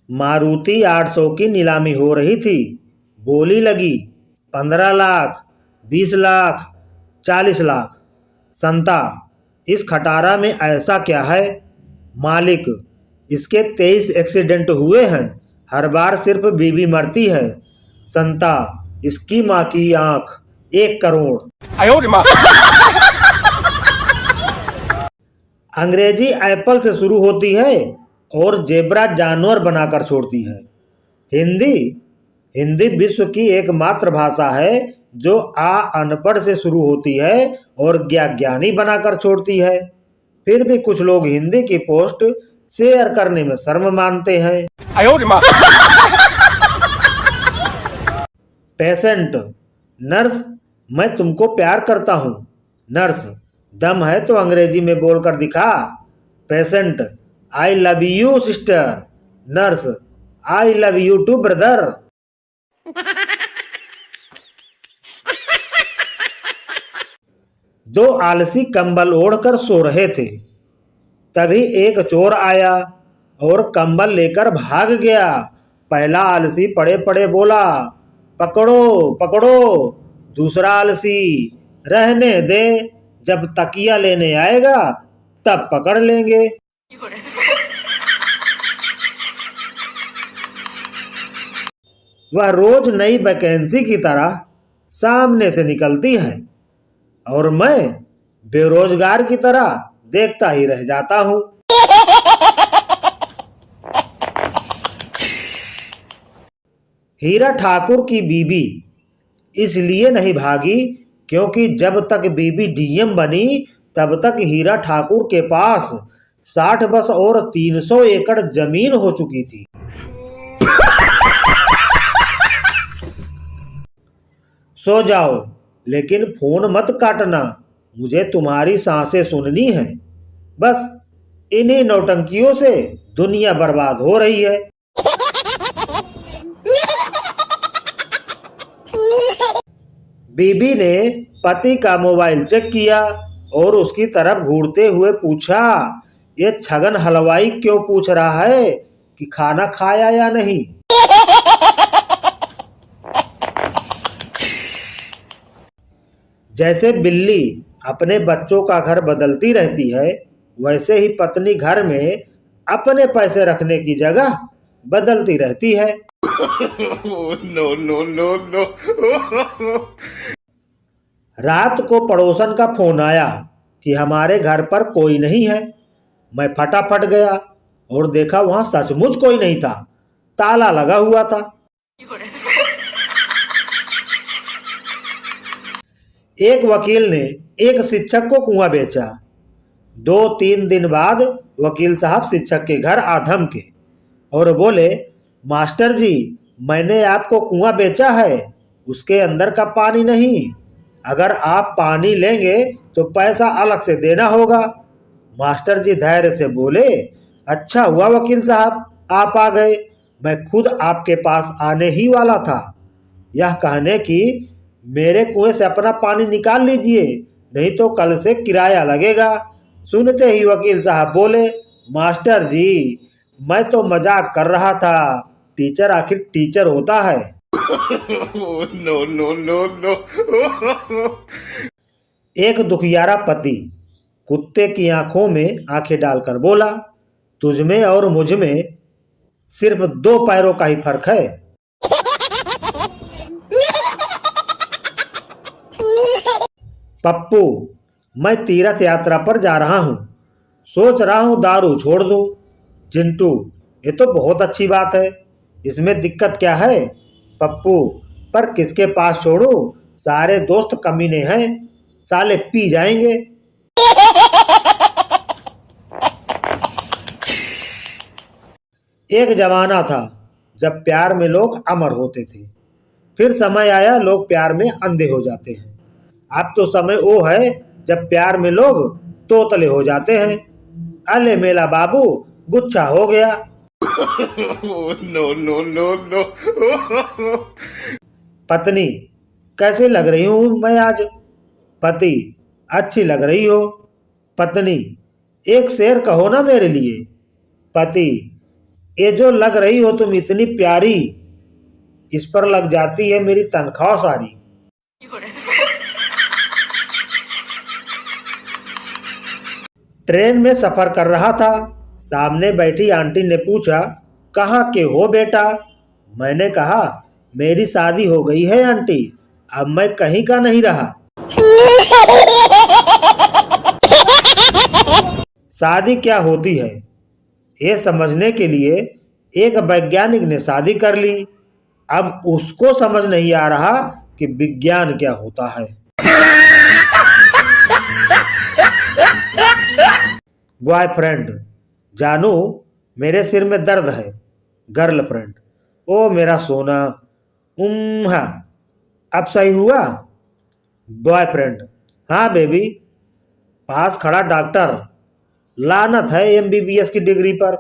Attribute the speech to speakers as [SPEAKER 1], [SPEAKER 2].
[SPEAKER 1] मारुति 800 की नीलामी हो रही थी। बोली लगी 15 लाख, 20 लाख, 40 लाख। संता, इस खटारा में ऐसा क्या है? मालिक, इसके 23 एक्सीडेंट हुए हैं, हर बार सिर्फ बीवी मरती है। संता, इसकी माँ की आंख 1 करोड़। अंग्रेजी एप्पल से शुरू होती है और जेब्रा जानवर बनाकर छोड़ती है। हिंदी हिंदी विश्व की एकमात्र भाषा है जो अनपढ़ से शुरू होती है और ज्ञानी बनाकर छोड़ती है। फिर भी कुछ लोग हिंदी की पोस्ट शेयर करने में शर्म मानते हैं। पेशेंट, नर्स, मैं तुमको प्यार करता हूँ। नर्स, दम है तो अंग्रेजी में बोलकर दिखा। Patient, I love you sister. Nurse, I love you too brother. दो आलसी कंबल ओढ़कर सो रहे थे। तभी एक चोर आया और कंबल लेकर भाग गया। पहला आलसी पड़े पड़े बोला, पकड़ो पकड़ो। दूसरा आलसी, रहने दे, जब तकिया लेने आएगा तब पकड़ लेंगे। वह रोज नई वैकेंसी की तरह सामने से निकलती है और मैं बेरोजगार की तरह देखता ही रह जाता हूँ। हीरा ठाकुर की बीबी इसलिए नहीं भागी क्योंकि जब तक बीबी डीएम बनी तब तक हीरा ठाकुर के पास 60 बस और 300 एकड़ जमीन हो चुकी थी। सो जाओ, लेकिन फोन मत काटना, मुझे तुम्हारी सांसें सुननी है। बस इन्हीं नौटंकियों से दुनिया बर्बाद हो रही है। बीबी ने पति का मोबाइल चेक किया और उसकी तरफ घूरते हुए पूछा, ये छगन हलवाई क्यों पूछ रहा है कि खाना खाया या नहीं? जैसे बिल्ली अपने बच्चों का घर बदलती रहती है, वैसे ही पत्नी घर में अपने पैसे रखने की जगह बदलती रहती है। No no no no. रात को पड़ोसन का फोन आया कि हमारे घर पर कोई नहीं है। मैं फटाफट गया और देखा वहां सचमुच कोई नहीं था, ताला लगा हुआ था। एक वकील ने एक शिक्षक को कुआं बेचा। 2-3 दिन बाद वकील साहब शिक्षक के घर आ धमके और बोले, मास्टर जी, मैंने आपको कुआं बेचा है, उसके अंदर का पानी नहीं। अगर आप पानी लेंगे तो पैसा अलग से देना होगा। मास्टर जी धैर्य से बोले, अच्छा हुआ वकील साहब आप आ गए, मैं खुद आपके पास आने ही वाला था यह कहने कि मेरे कुएं से अपना पानी निकाल लीजिए, नहीं तो कल से किराया लगेगा। सुनते ही वकील साहब बोले, मास्टर जी, मैं तो मजाक कर रहा था, टीचर आखिर टीचर होता है। No no no no. एक दुखियारा पति कुत्ते की आंखों में आंखें डालकर बोला, तुझमें और मुझ में सिर्फ 2 पैरों का ही फर्क है। पप्पू, मैं तीर्थ यात्रा पर जा रहा हूँ, सोच रहा हूँ दारू छोड़ दूँ। चिंटू, ये तो बहुत अच्छी बात है, इसमें दिक्कत क्या है? पप्पू, पर किसके पास छोड़ूं, सारे दोस्त कमीने हैं, साले पी जाएंगे। एक जमाना था जब प्यार में लोग अमर होते थे, फिर समय आया लोग प्यार में अंधे हो जाते हैं। अब तो समय वो है जब प्यार में लोग तोतले हो जाते हैं। अले मेला बाबू, गुच्छा हो गया। No no no no. पत्नी, कैसे लग रही हूं मैं आज? पति, अच्छी लग रही हो। पत्नी, एक शेर कहो ना मेरे लिए। पति, ये जो लग रही हो तुम इतनी प्यारी, इस पर लग जाती है मेरी तनख्वाह सारी। ट्रेन में सफर कर रहा था। सामने बैठी आंटी ने पूछा, कहाँ के हो बेटा? मैंने कहा, मेरी शादी हो गई है आंटी, अब मैं कहीं का नहीं रहा। शादी क्या होती है ये समझने के लिए एक वैज्ञानिक ने शादी कर ली। अब उसको समझ नहीं आ रहा कि विज्ञान क्या होता है। बॉयफ्रेंड, जानू मेरे सिर में दर्द है। गर्लफ्रेंड, ओ मेरा सोना, हाँ अब सही हुआ। बॉयफ्रेंड, हाँ बेबी। पास खड़ा डॉक्टर, लानत है एमबीबीएस की डिग्री पर।